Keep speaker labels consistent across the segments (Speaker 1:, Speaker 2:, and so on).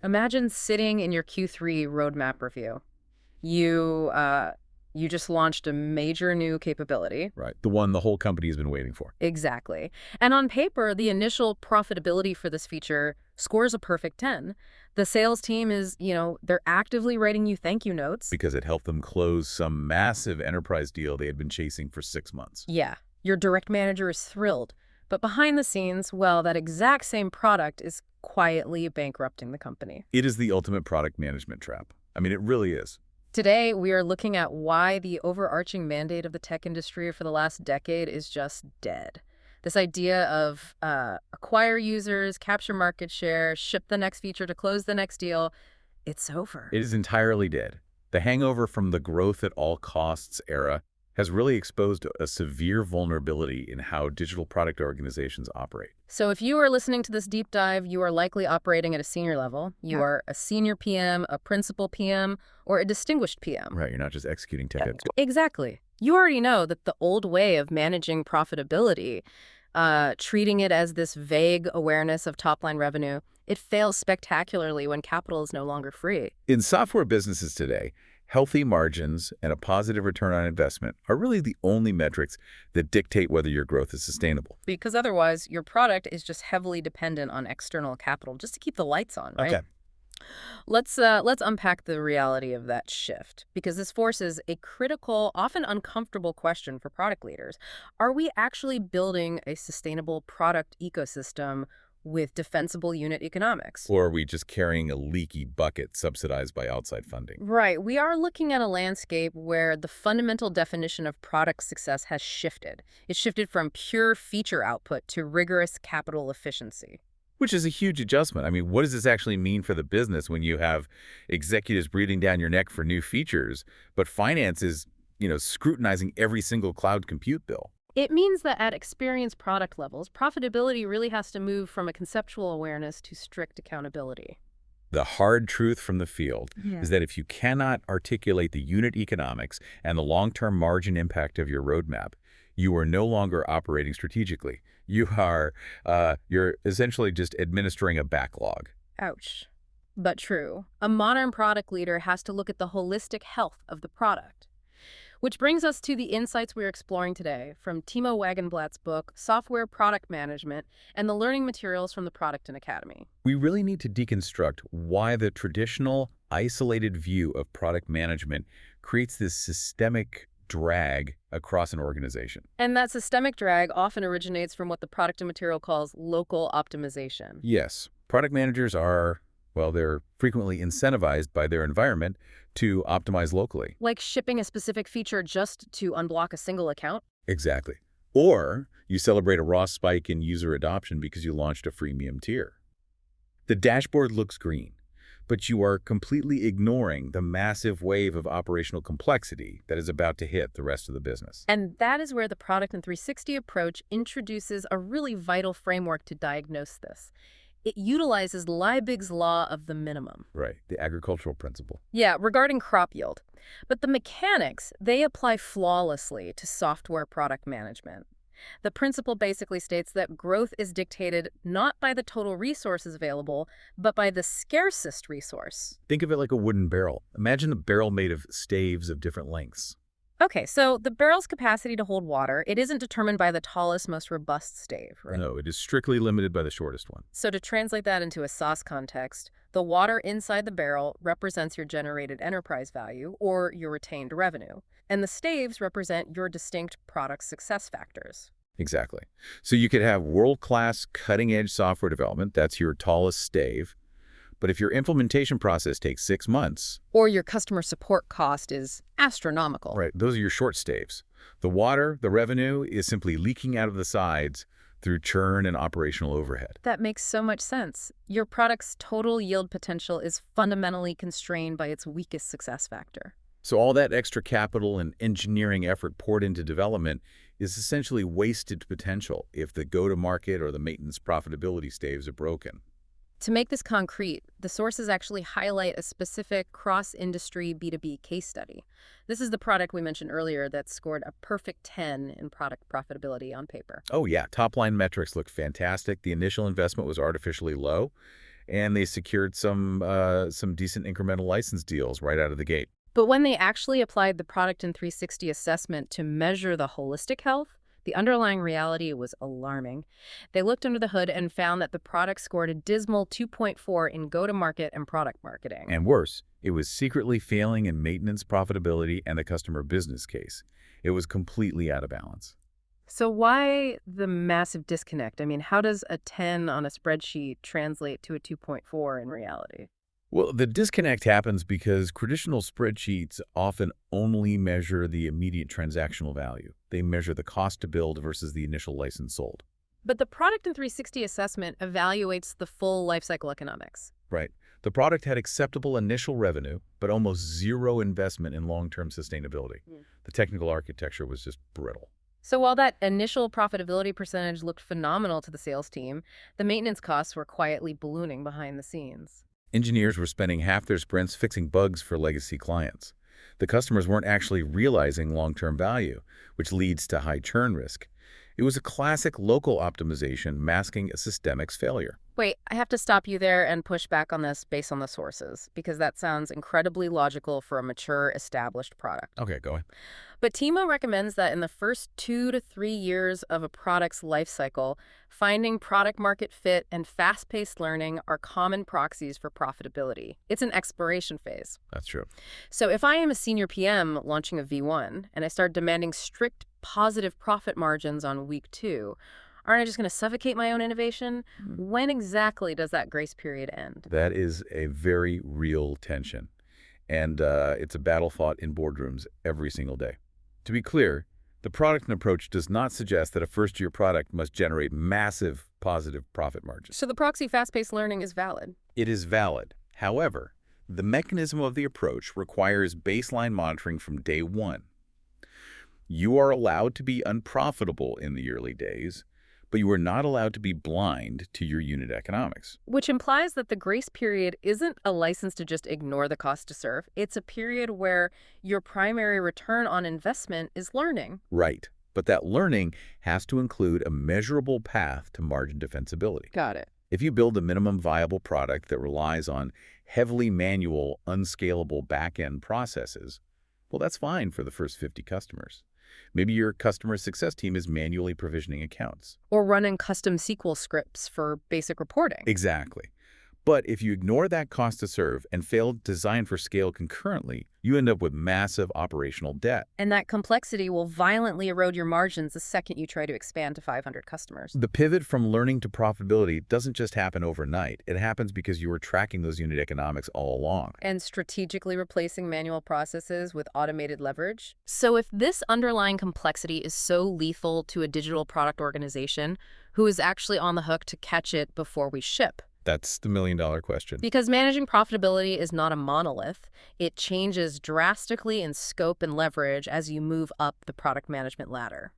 Speaker 1: Imagine sitting in your Q3 roadmap review. You just launched a major new capability.
Speaker 2: Right. The one the whole company has been waiting for.
Speaker 1: Exactly. And on paper, the initial profitability for this feature scores a perfect 10. The sales team is, they're actively writing you thank you notes.
Speaker 2: Because it helped them close some massive enterprise deal they had been chasing for 6 months.
Speaker 1: Yeah, your direct manager is thrilled. But behind the scenes, well, that exact same product is quietly bankrupting the company.
Speaker 2: It is the ultimate product management trap. I mean, it really is.
Speaker 1: Today, we are looking at why the overarching mandate of the tech industry for the last decade is just dead. This idea of acquire users, capture market share, ship the next feature to close the next deal, it's over.
Speaker 2: It is entirely dead. The hangover from the growth at all costs era has really exposed a severe vulnerability in how digital product organizations operate.
Speaker 1: So if you are listening to this deep dive, you are likely operating at a senior level. You are a senior PM, a principal PM, or a distinguished PM.
Speaker 2: Right, you're not just executing tech.
Speaker 1: Exactly. You already know that the old way of managing profitability, treating it as this vague awareness of top-line revenue, it fails spectacularly when capital is no longer free.
Speaker 2: In software businesses today, healthy margins and a positive return on investment are really the only metrics that dictate whether your growth is sustainable.
Speaker 1: Because otherwise, your product is just heavily dependent on external capital just to keep the lights on, right?
Speaker 2: Okay.
Speaker 1: Let's unpack the reality of that shift, because this forces a critical, often uncomfortable question for product leaders. Are we actually building a sustainable product ecosystem with defensible unit economics?
Speaker 2: Or are we just carrying a leaky bucket subsidized by outside funding?
Speaker 1: Right. We are looking at a landscape where the fundamental definition of product success has shifted. It shifted from pure feature output to rigorous capital efficiency.
Speaker 2: Which is a huge adjustment. I mean, what does this actually mean for the business when you have executives breathing down your neck for new features, but finance is, scrutinizing every single cloud compute bill?
Speaker 1: It means that at experienced product levels, profitability really has to move from a conceptual awareness to strict accountability.
Speaker 2: The hard truth from the field
Speaker 1: Yeah.
Speaker 2: is that if you cannot articulate the unit economics and the long-term margin impact of your roadmap, you are no longer operating strategically. You're essentially just administering a backlog.
Speaker 1: Ouch. But true. A modern product leader has to look at the holistic health of the product. Which brings us to the insights we're exploring today from Timo Wagenblatt's book, Software Product Management, and the learning materials from the Product and Academy.
Speaker 2: We really need to deconstruct why the traditional, isolated view of product management creates this systemic drag across an organization.
Speaker 1: And that systemic drag often originates from what the product and material calls local optimization.
Speaker 2: Yes, product managers are, they're frequently incentivized by their environment to optimize locally.
Speaker 1: Like shipping a specific feature just to unblock a single account?
Speaker 2: Exactly. Or you celebrate a raw spike in user adoption because you launched a freemium tier. The dashboard looks green, but you are completely ignoring the massive wave of operational complexity that is about to hit the rest of the business.
Speaker 1: And that is where the Product and 360 approach introduces a really vital framework to diagnose this. It utilizes Liebig's law of the minimum.
Speaker 2: Right, the agricultural principle.
Speaker 1: Yeah, regarding crop yield. But the mechanics, they apply flawlessly to software product management. The principle basically states that growth is dictated not by the total resources available, but by the scarcest resource.
Speaker 2: Think of it like a wooden barrel. Imagine a barrel made of staves of different lengths.
Speaker 1: Okay, so the barrel's capacity to hold water, it isn't determined by the tallest, most robust stave, right?
Speaker 2: No, it is strictly limited by the shortest one.
Speaker 1: So to translate that into a SaaS context, the water inside the barrel represents your generated enterprise value or your retained revenue, and the staves represent your distinct product success factors.
Speaker 2: Exactly. So you could have world-class, cutting-edge software development, that's your tallest stave, but if your implementation process takes 6 months,
Speaker 1: or your customer support cost is astronomical.
Speaker 2: Right, those are your short staves. The water, the revenue, is simply leaking out of the sides through churn and operational overhead.
Speaker 1: That makes so much sense. Your product's total yield potential is fundamentally constrained by its weakest success factor.
Speaker 2: So all that extra capital and engineering effort poured into development is essentially wasted potential if the go-to-market or the maintenance profitability staves are broken.
Speaker 1: To make this concrete, the sources actually highlight a specific cross-industry B2B case study. This is the product we mentioned earlier that scored a perfect 10 in product profitability on paper.
Speaker 2: Oh yeah, top-line metrics look fantastic. The initial investment was artificially low, and they secured some decent incremental license deals right out of the gate.
Speaker 1: But when they actually applied the product in 360 assessment to measure the holistic health, the underlying reality was alarming. They looked under the hood and found that the product scored a dismal 2.4 in go-to-market and product marketing.
Speaker 2: And worse, it was secretly failing in maintenance profitability and the customer business case. It was completely out of balance.
Speaker 1: So why the massive disconnect? I mean, how does a 10 on a spreadsheet translate to a 2.4 in reality?
Speaker 2: Well, the disconnect happens because traditional spreadsheets often only measure the immediate transactional value. They measure the cost to build versus the initial license sold.
Speaker 1: But the product in 360 assessment evaluates the full lifecycle economics.
Speaker 2: Right. The product had acceptable initial revenue, but almost zero investment in long-term sustainability. The technical architecture was just brittle.
Speaker 1: So while that initial profitability percentage looked phenomenal to the sales team, the maintenance costs were quietly ballooning behind the scenes.
Speaker 2: Engineers were spending half their sprints fixing bugs for legacy clients. The customers weren't actually realizing long-term value, which leads to high churn risk. It was a classic local optimization masking a systemic's failure.
Speaker 1: Wait, I have to stop you there and push back on this based on the sources, because that sounds incredibly logical for a mature, established product.
Speaker 2: Okay, go ahead.
Speaker 1: But Timo recommends that in the first 2 to 3 years of a product's life cycle, finding product market fit and fast-paced learning are common proxies for profitability. It's an exploration phase.
Speaker 2: That's true.
Speaker 1: So if I am a senior PM launching a V1 and I start demanding strict positive profit margins on week 2, aren't I just going to suffocate my own innovation? When exactly does that grace period end?
Speaker 2: That is a very real tension. And it's a battle fought in boardrooms every single day. To be clear, the product and approach does not suggest that a first-year product must generate massive positive profit margins.
Speaker 1: So the proxy fast-paced learning is valid.
Speaker 2: It is valid. However, the mechanism of the approach requires baseline monitoring from day one. You are allowed to be unprofitable in the early days, but you are not allowed to be blind to your unit economics.
Speaker 1: Which implies that the grace period isn't a license to just ignore the cost to serve. It's a period where your primary return on investment is learning.
Speaker 2: Right. But that learning has to include a measurable path to margin defensibility.
Speaker 1: Got it.
Speaker 2: If you build a minimum viable product that relies on heavily manual, unscalable back-end processes, well, that's fine for the first 50 customers. Maybe your customer success team is manually provisioning accounts.
Speaker 1: Or running custom SQL scripts for basic reporting.
Speaker 2: Exactly. But if you ignore that cost to serve and fail to design for scale concurrently, you end up with massive operational debt.
Speaker 1: And that complexity will violently erode your margins the second you try to expand to 500 customers.
Speaker 2: The pivot from learning to profitability doesn't just happen overnight. It happens because you were tracking those unit economics all along.
Speaker 1: And strategically replacing manual processes with automated leverage. So if this underlying complexity is so lethal to a digital product organization, who is actually on the hook to catch it before we ship?
Speaker 2: That's the million-dollar question.
Speaker 1: Because managing profitability is not a monolith. It changes drastically in scope and leverage as you move up the product management ladder.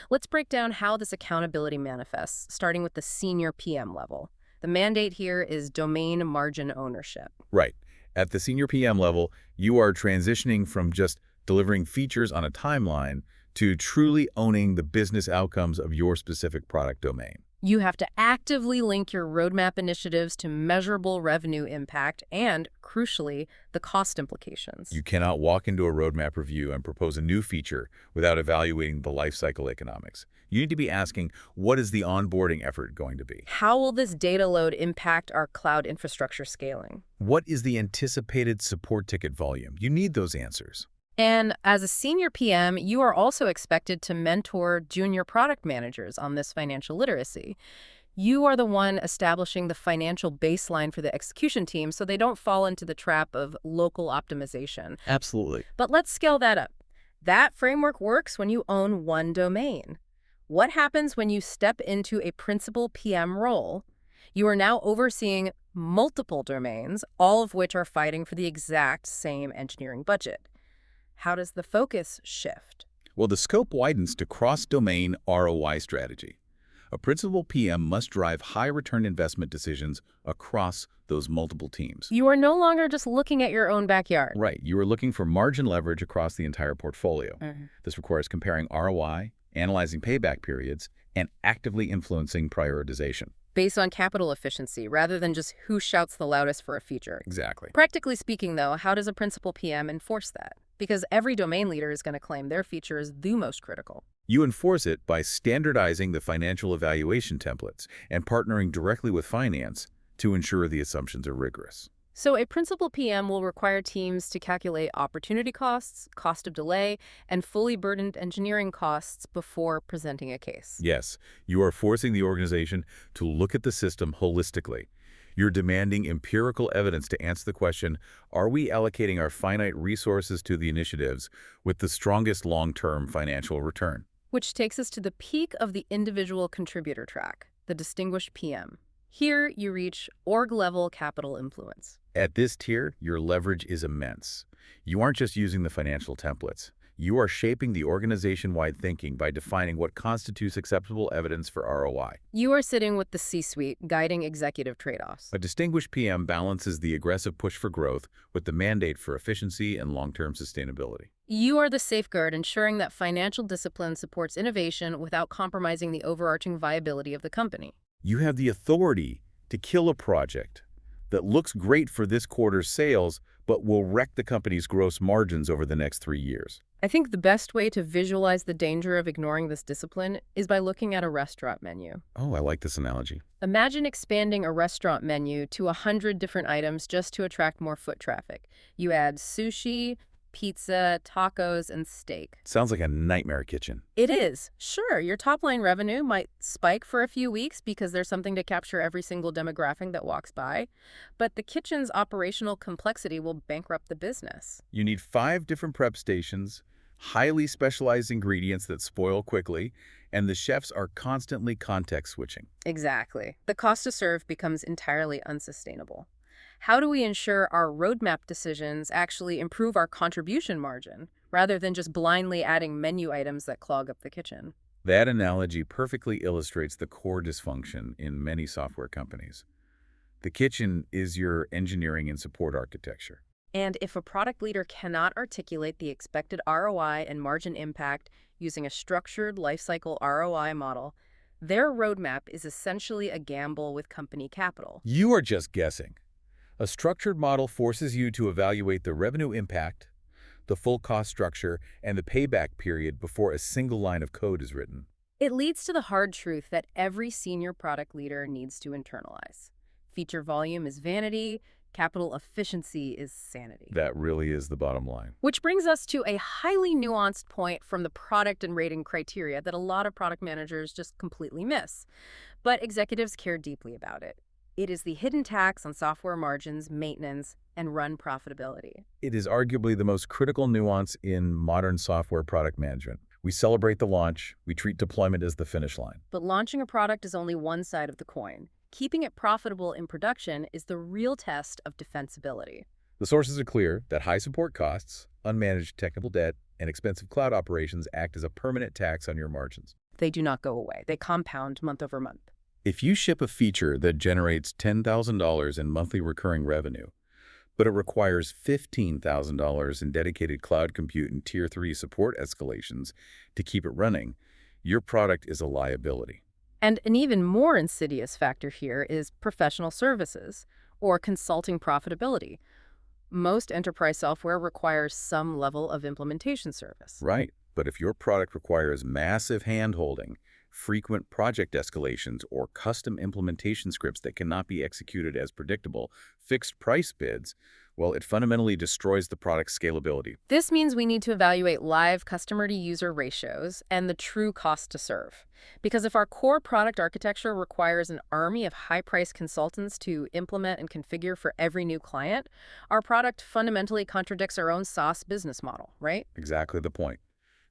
Speaker 1: Let's break down how this accountability manifests, starting with the senior PM level. The mandate here is domain margin ownership.
Speaker 2: Right. At the senior PM level, you are transitioning from just delivering features on a timeline to truly owning the business outcomes of your specific product domain.
Speaker 1: You have to actively link your roadmap initiatives to measurable revenue impact and, crucially, the cost implications.
Speaker 2: You cannot walk into a roadmap review and propose a new feature without evaluating the lifecycle economics. You need to be asking, what is the onboarding effort going to be?
Speaker 1: How will this data load impact our cloud infrastructure scaling?
Speaker 2: What is the anticipated support ticket volume? You need those answers.
Speaker 1: And as a senior PM, you are also expected to mentor junior product managers on this financial literacy. You are the one establishing the financial baseline for the execution team so they don't fall into the trap of local optimization.
Speaker 2: Absolutely.
Speaker 1: But let's scale that up. That framework works when you own one domain. What happens when you step into a principal PM role? You are now overseeing multiple domains, all of which are fighting for the exact same engineering budget. How does the focus shift?
Speaker 2: Well, the scope widens to cross-domain ROI strategy. A principal PM must drive high-return investment decisions across those multiple teams.
Speaker 1: You are no longer just looking at your own backyard.
Speaker 2: Right. You are looking for margin leverage across the entire portfolio. This requires comparing ROI, analyzing payback periods, and actively influencing prioritization.
Speaker 1: based on capital efficiency rather than just who shouts the loudest for a feature.
Speaker 2: Exactly.
Speaker 1: Practically speaking, though, how does a principal PM enforce that? Because every domain leader is going to claim their feature is the most critical.
Speaker 2: You enforce it by standardizing the financial evaluation templates and partnering directly with finance to ensure the assumptions are rigorous.
Speaker 1: So a principal PM will require teams to calculate opportunity costs, cost of delay, and fully burdened engineering costs before presenting a case.
Speaker 2: Yes, you are forcing the organization to look at the system holistically. You're demanding empirical evidence to answer the question, are we allocating our finite resources to the initiatives with the strongest long-term financial return?
Speaker 1: Which takes us to the peak of the individual contributor track, the distinguished PM. Here, you reach org-level capital influence.
Speaker 2: At this tier, your leverage is immense. You aren't just using the financial templates. You are shaping the organization-wide thinking by defining what constitutes acceptable evidence for ROI.
Speaker 1: You are sitting with the C-suite, guiding executive trade-offs.
Speaker 2: A distinguished PM balances the aggressive push for growth with the mandate for efficiency and long-term sustainability.
Speaker 1: You are the safeguard ensuring that financial discipline supports innovation without compromising the overarching viability of the company.
Speaker 2: You have the authority to kill a project that looks great for this quarter's sales, but will wreck the company's gross margins over the next 3 years.
Speaker 1: I think the best way to visualize the danger of ignoring this discipline is by looking at a restaurant menu.
Speaker 2: Oh, I like this analogy.
Speaker 1: Imagine expanding a restaurant menu to 100 different items just to attract more foot traffic. You add sushi, pizza, tacos, and steak.
Speaker 2: Sounds like a nightmare kitchen.
Speaker 1: It is. Sure, your top-line revenue might spike for a few weeks because there's something to capture every single demographic that walks by, but the kitchen's operational complexity will bankrupt the business.
Speaker 2: You need 5 different prep stations, highly specialized ingredients that spoil quickly, and the chefs are constantly context switching.
Speaker 1: Exactly. The cost to serve becomes entirely unsustainable. How do we ensure our roadmap decisions actually improve our contribution margin, rather than just blindly adding menu items that clog up the kitchen?
Speaker 2: That analogy perfectly illustrates the core dysfunction in many software companies. The kitchen is your engineering and support architecture.
Speaker 1: And if a product leader cannot articulate the expected ROI and margin impact using a structured lifecycle ROI model, their roadmap is essentially a gamble with company capital.
Speaker 2: You are just guessing. A structured model forces you to evaluate the revenue impact, the full cost structure, and the payback period before a single line of code is written.
Speaker 1: It leads to the hard truth that every senior product leader needs to internalize. Feature volume is vanity, capital efficiency is sanity.
Speaker 2: That really is the bottom line.
Speaker 1: Which brings us to a highly nuanced point from the product and rating criteria that a lot of product managers just completely miss. But executives care deeply about it. It is the hidden tax on software margins, maintenance, and run profitability.
Speaker 2: It is arguably the most critical nuance in modern software product management. We celebrate the launch, we treat deployment as the finish line.
Speaker 1: But launching a product is only one side of the coin. Keeping it profitable in production is the real test of defensibility.
Speaker 2: The sources are clear that high support costs, unmanaged technical debt, and expensive cloud operations act as a permanent tax on your margins.
Speaker 1: They do not go away. They compound month over month.
Speaker 2: If you ship a feature that generates $10,000 in monthly recurring revenue, but it requires $15,000 in dedicated cloud compute and Tier 3 support escalations to keep it running, your product is a liability.
Speaker 1: And an even more insidious factor here is professional services or consulting profitability. Most enterprise software requires some level of implementation service.
Speaker 2: Right, but if your product requires massive hand-holding, frequent project escalations, or custom implementation scripts that cannot be executed as predictable, fixed-price bids, well, it fundamentally destroys the product's scalability.
Speaker 1: This means we need to evaluate live customer-to-user ratios and the true cost to serve. Because if our core product architecture requires an army of high-priced consultants to implement and configure for every new client, our product fundamentally contradicts our own SaaS business model, right?
Speaker 2: Exactly the point.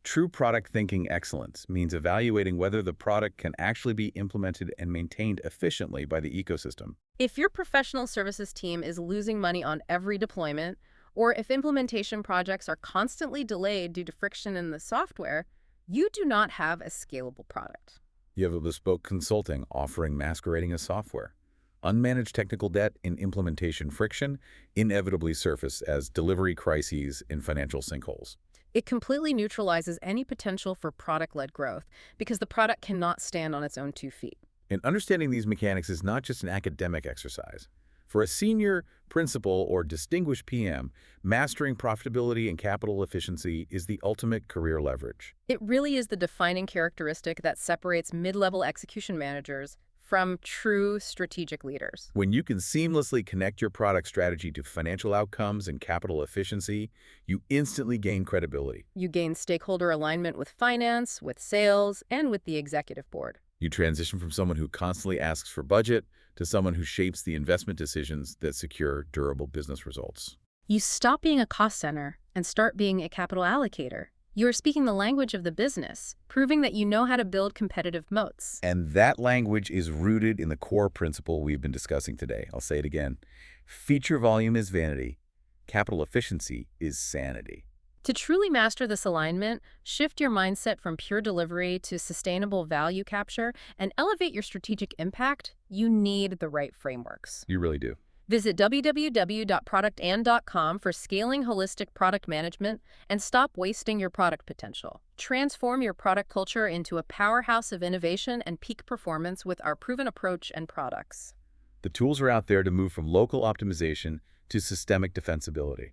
Speaker 2: True product thinking excellence means evaluating whether the product can actually be implemented and maintained efficiently by the ecosystem.
Speaker 1: If your professional services team is losing money on every deployment, or if implementation projects are constantly delayed due to friction in the software, you do not have a scalable product.
Speaker 2: You have a bespoke consulting offering masquerading as software. Unmanaged technical debt and implementation friction inevitably surface as delivery crises in financial sinkholes.
Speaker 1: It completely neutralizes any potential for product-led growth because the product cannot stand on its own 2 feet.
Speaker 2: And understanding these mechanics is not just an academic exercise. For a senior, principal, or distinguished PM, mastering profitability and capital efficiency is the ultimate career leverage.
Speaker 1: It really is the defining characteristic that separates mid-level execution managers from true strategic leaders.
Speaker 2: When you can seamlessly connect your product strategy to financial outcomes and capital efficiency, you instantly gain credibility.
Speaker 1: You gain stakeholder alignment with finance, with sales, and with the executive board.
Speaker 2: You transition from someone who constantly asks for budget to someone who shapes the investment decisions that secure durable business results.
Speaker 1: You stop being a cost center and start being a capital allocator. You are speaking the language of the business, proving that you know how to build competitive moats.
Speaker 2: And that language is rooted in the core principle we've been discussing today. I'll say it again. Feature volume is vanity. Capital efficiency is sanity.
Speaker 1: To truly master this alignment, shift your mindset from pure delivery to sustainable value capture and elevate your strategic impact. You need the right frameworks.
Speaker 2: You really do.
Speaker 1: Visit www.productand.com for scaling holistic product management and stop wasting your product potential. Transform your product culture into a powerhouse of innovation and peak performance with our proven approach and products.
Speaker 2: The tools are out there to move from local optimization to systemic defensibility.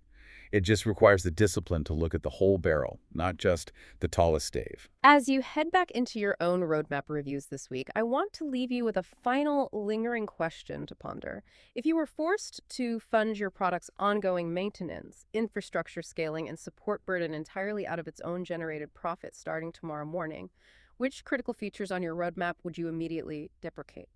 Speaker 2: It just requires the discipline to look at the whole barrel, not just the tallest stave.
Speaker 1: As you head back into your own roadmap reviews this week, I want to leave you with a final lingering question to ponder. If you were forced to fund your product's ongoing maintenance, infrastructure scaling, and support burden entirely out of its own generated profit starting tomorrow morning, which critical features on your roadmap would you immediately deprecate?